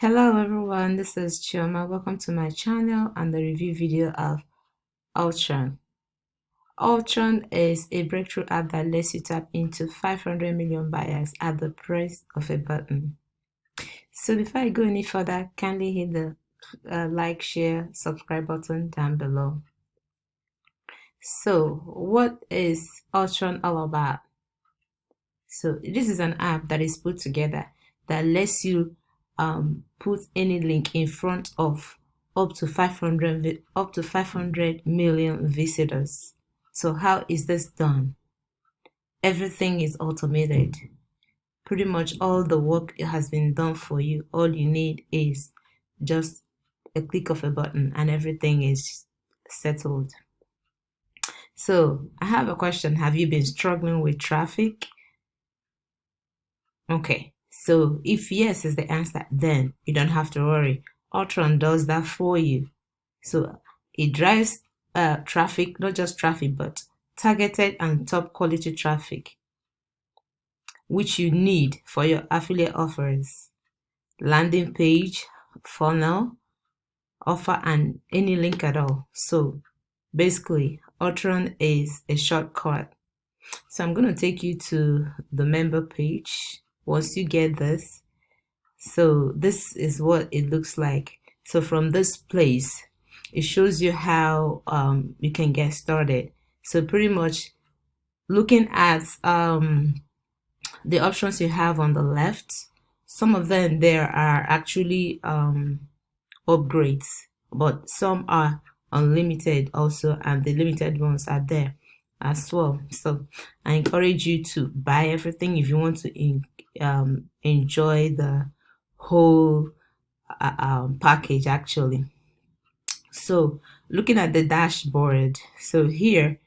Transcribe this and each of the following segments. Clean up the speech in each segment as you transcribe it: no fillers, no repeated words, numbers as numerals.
Hello everyone, this is Chioma. Welcome to my channel and the review video of Ultron. Ultron is a breakthrough app that lets you tap into 500 million buyers at the press of a button. So before I go any further, kindly hit the like, share, subscribe button down below. So what is Ultron all about? So this is an app that is put together that lets you put any link in front of up to 500 million visitors. So how is this done? Everything is automated. Pretty much all the work has been done for you. All you need is just a click of a button and everything is settled. So I have a question. Have you been struggling with traffic? Okay, so if yes is the answer, then you don't have to worry. Ultron does that for you. So it drives traffic, not just traffic, but targeted and top quality traffic, which you need for your affiliate offers, landing page, funnel, offer, and any link at all. So basically, Ultron is a shortcut. So I'm going to take you to the member page. Once you get this, so this is what it looks like. So from this place, it shows you how you can get started. So pretty much looking at the options you have on the left, some of them there are actually upgrades, but some are unlimited also, and the limited ones are there as well. So I encourage you to buy everything if you want to enjoy the whole package actually. So looking at the dashboard, so here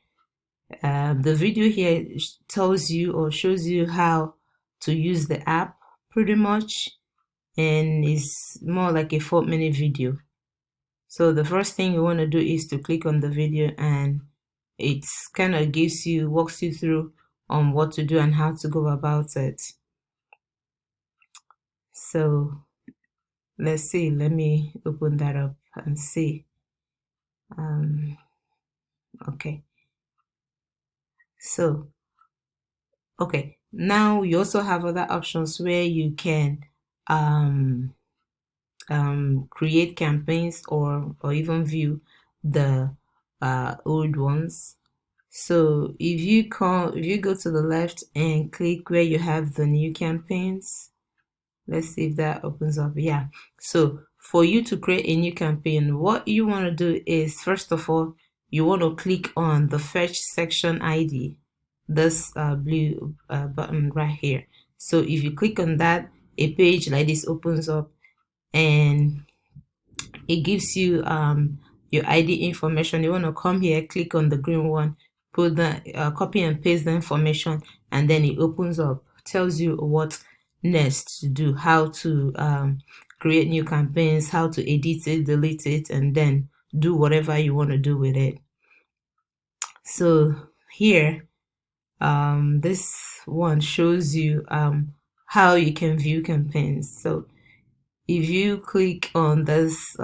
the video here tells you or shows you how to use the app pretty much, and it's more like a 4-minute video. So the first thing you want to do is to click on the video, and it kind of walks you through on what to do and how to go about it. So let's see, let me open that up and see. Okay, so okay, now you also have other options where you can create campaigns or even view the old ones. So if you go to the left and click where you have the new campaigns, let's see if that opens up. Yeah, so for you to create a new campaign, what you want to do is, first of all, you want to click on the fetch section ID, this blue button right here. So if you click on that, a page like this opens up, and it gives you your ID information. You want to come here, click on the green one, put the copy and paste the information, and then it opens up, tells you what next to do, how to create new campaigns, how to edit it, delete it, and then do whatever you want to do with it. So here this one shows you how you can view campaigns. So if you click on this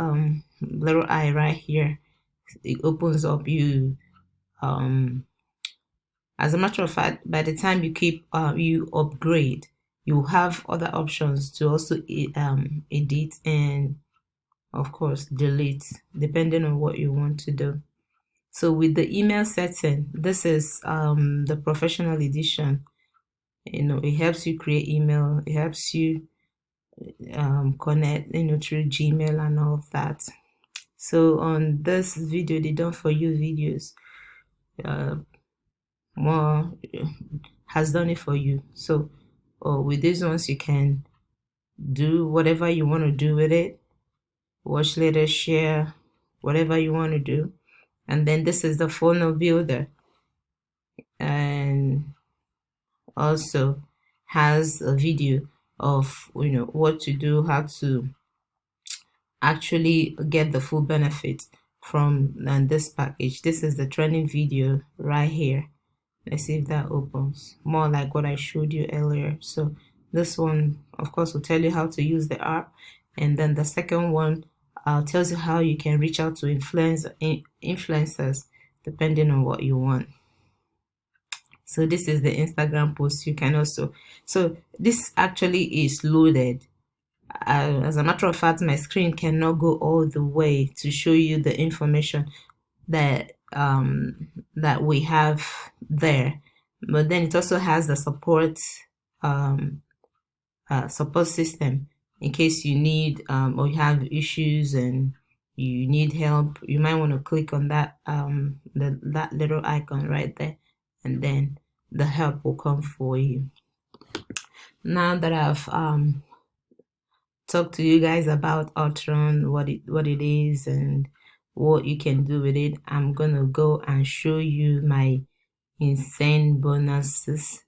little eye right here, it opens up. You as a matter of fact, by the time you upgrade, you have other options to also edit and of course delete, depending on what you want to do. So with the email setting, this is the professional edition. It helps you create email, it helps you connect through Gmail and all of that. So on this video, the done for you videos more has done it for you. So with these ones, you can do whatever you want to do with it, watch later, share, whatever you want to do. And then this is the funnel builder, and also has a video of what to do, how to actually get the full benefit from this package. This is the training video right here. Let's see if that opens, more like what I showed you earlier. So this one of course will tell you how to use the app, And then the second one tells you how you can reach out to influencers depending on what you want. So this is the Instagram post. You can also, so this actually is loaded. As a matter of fact, my screen cannot go all the way to show you the information that that we have there, but then it also has the support system in case you need or you have issues and you need help. You might want to click on that that little icon right there, and then the help will come for you. Now that I've talked to you guys about Ultron, what it is and what you can do with it, I'm gonna go and show you my insane bonuses.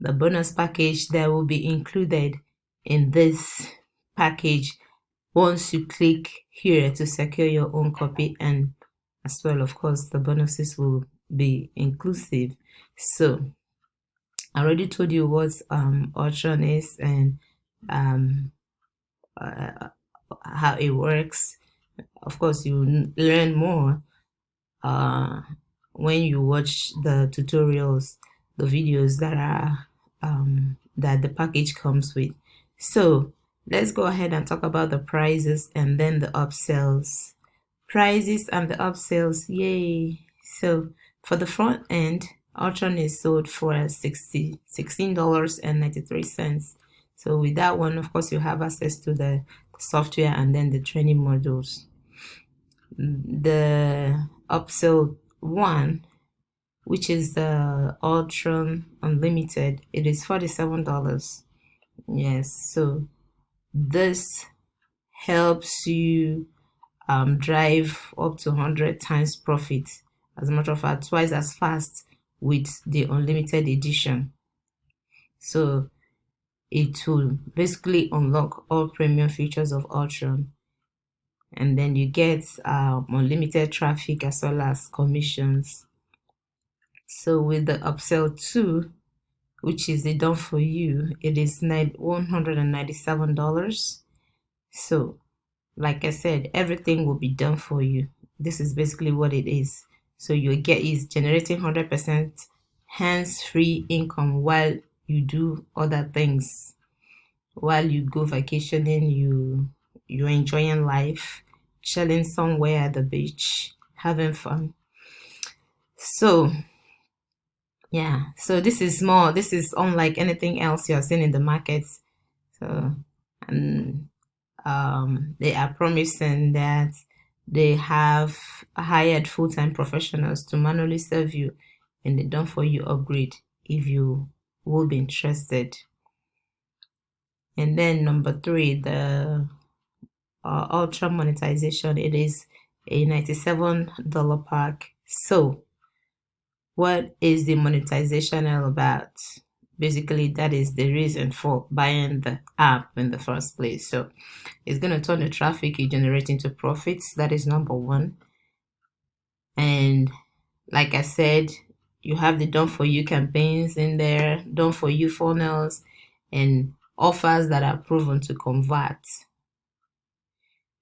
The bonus package that will be included in this package once you click here to secure your own copy, and as well, of course, the bonuses will be inclusive. So I already told you what Ultron is and how it works. Of course, you learn more when you watch the tutorials, the videos that are that the package comes with. So let's go ahead and talk about the prices and then the upsells. Prices and the upsells, yay! So for the front end, Ultron is sold for $16.93. So with that one, of course, you have access to the software and then the training modules. The upsell one, which is the Ultron Unlimited, it is $47. Yes, so this helps you drive up to 100 times profit. As a matter of fact, twice as fast with the unlimited edition. So it will basically unlock all premium features of Ultron, and then you get unlimited traffic as well as commissions. So with the upsell 2, which is the done for you, it is $197. So like I said, everything will be done for you. This is basically what it is. So you get is generating 100% hands-free income while you do other things. While you go vacationing, you're enjoying life, chilling somewhere at the beach, having fun. So yeah, so this is unlike anything else you're seeing in the market. So and they are promising that they have hired full-time professionals to manually serve you in the done for you upgrade if you will be interested. And then number 3, the Ultra monetization, it is a $97 pack. So what is the monetization all about? Basically, that is the reason for buying the app in the first place. So it's going to turn the traffic you generate into profits. That is number 1. And like I said, you have the done for you campaigns in there, done for you funnels, and offers that are proven to convert.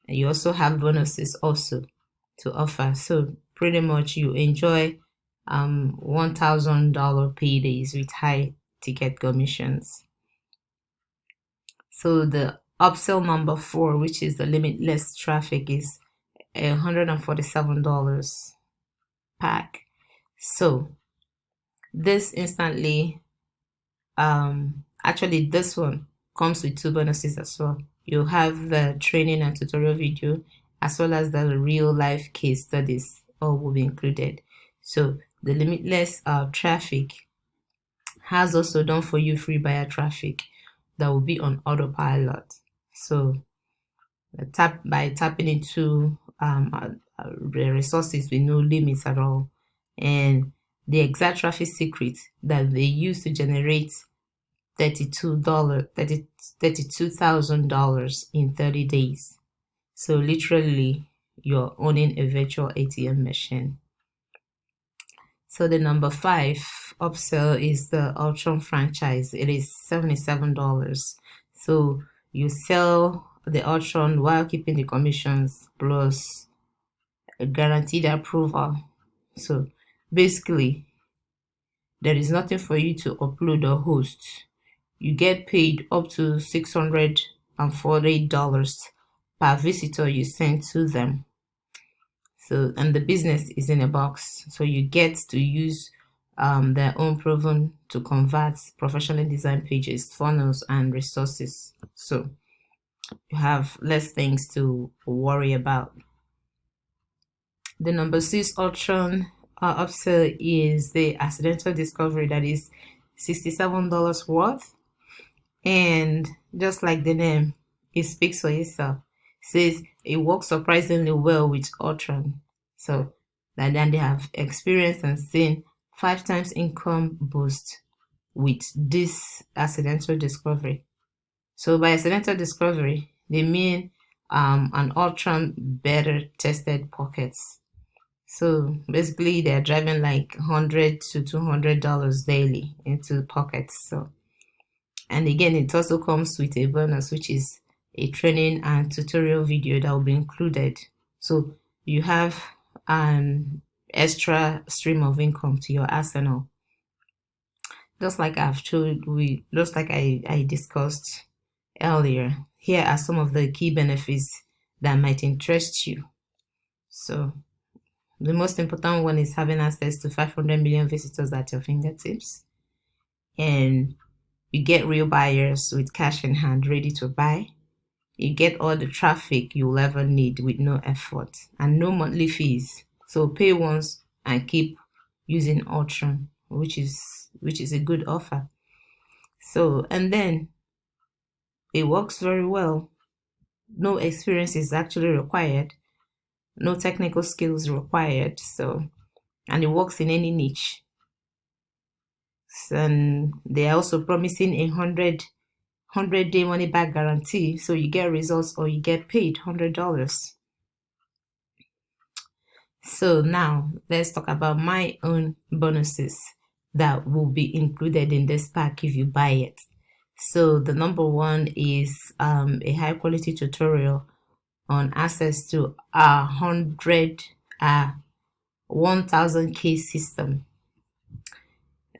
And you also have bonuses also to offer. So pretty much you enjoy $1,000 paydays with high ticket commissions. So the upsell number 4, which is the limitless traffic, is $147 pack. So this instantly actually this one comes with 2 bonuses as well. You have the training and tutorial video as well as the real life case studies all will be included. So the limitless traffic has also done for you free buyer traffic that will be on autopilot. So by tapping into the resources with no limits at all, and the exact traffic secret that they use to generate $32,000 in 30 days. So literally, you're owning a virtual ATM machine. So the number 5 upsell is the Ultron franchise. It is $77. So you sell the Ultron while keeping the commissions plus a guaranteed approval. So basically, there is nothing for you to upload or host. You get paid up to $640 per visitor you send to them. So, and the business is in a box. So you get to use their own proven to convert professionally designed pages, funnels, and resources. So you have less things to worry about. The number 6 Ultron upsell is the accidental discovery, that is $67 worth. And just like the name, it speaks for itself. It says it works surprisingly well with Ultron. So that then they have experienced and seen 5 times income boost with this accidental discovery. So by accidental discovery, they mean an Ultron better tested pockets. So basically, they're driving like $100 to $200 daily into pockets. So, and again, it also comes with a bonus, which is a training and tutorial video that will be included. So you have an extra stream of income to your arsenal. Just like I discussed earlier, here are some of the key benefits that might interest you. So the most important one is having access to 500 million visitors at your fingertips. And you get real buyers with cash in hand ready to buy. You get all the traffic you'll ever need with no effort and no monthly fees. So pay once and keep using Ultron, which is a good offer. So, and then it works very well. No experience is actually required. No technical skills required. So, and it works in any niche. And they are also promising a 100-day money back guarantee. So you get results or you get paid $100. So now let's talk about my own bonuses that will be included in this pack if you buy it. So the number one is a high quality tutorial on access to a 1000K system.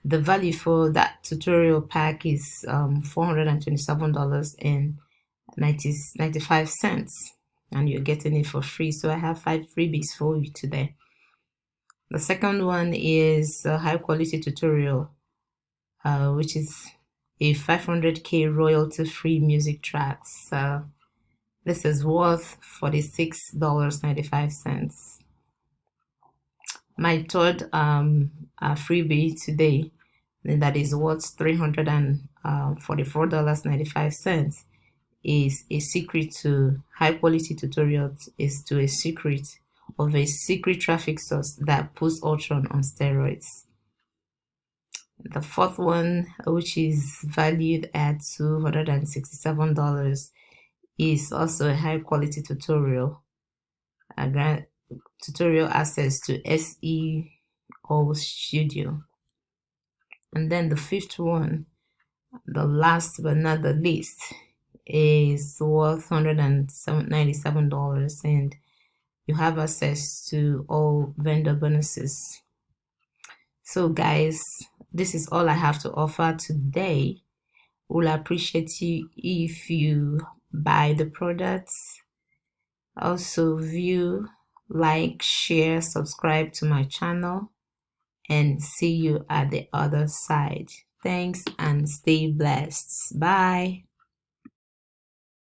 The value for that tutorial pack is $427.95, and you're getting it for free. So I have 5 freebies for you today. The second one is a high quality tutorial, which is a 500K royalty free music tracks. This is worth $46.95. My third freebie today, that is worth $344.95, is a secret to high quality tutorials, is to a secret of a secret traffic source that puts Ultron on steroids. The fourth one, which is valued at $267, is also a high quality tutorial, tutorial access to SEO Studio. And then the fifth one, the last but not the least, is worth $197, and you have access to all vendor bonuses. So guys, this is all I have to offer today. We'll appreciate you if you buy the products. Also view, like, share, subscribe to my channel, and see you at the other side. Thanks and stay blessed. Bye.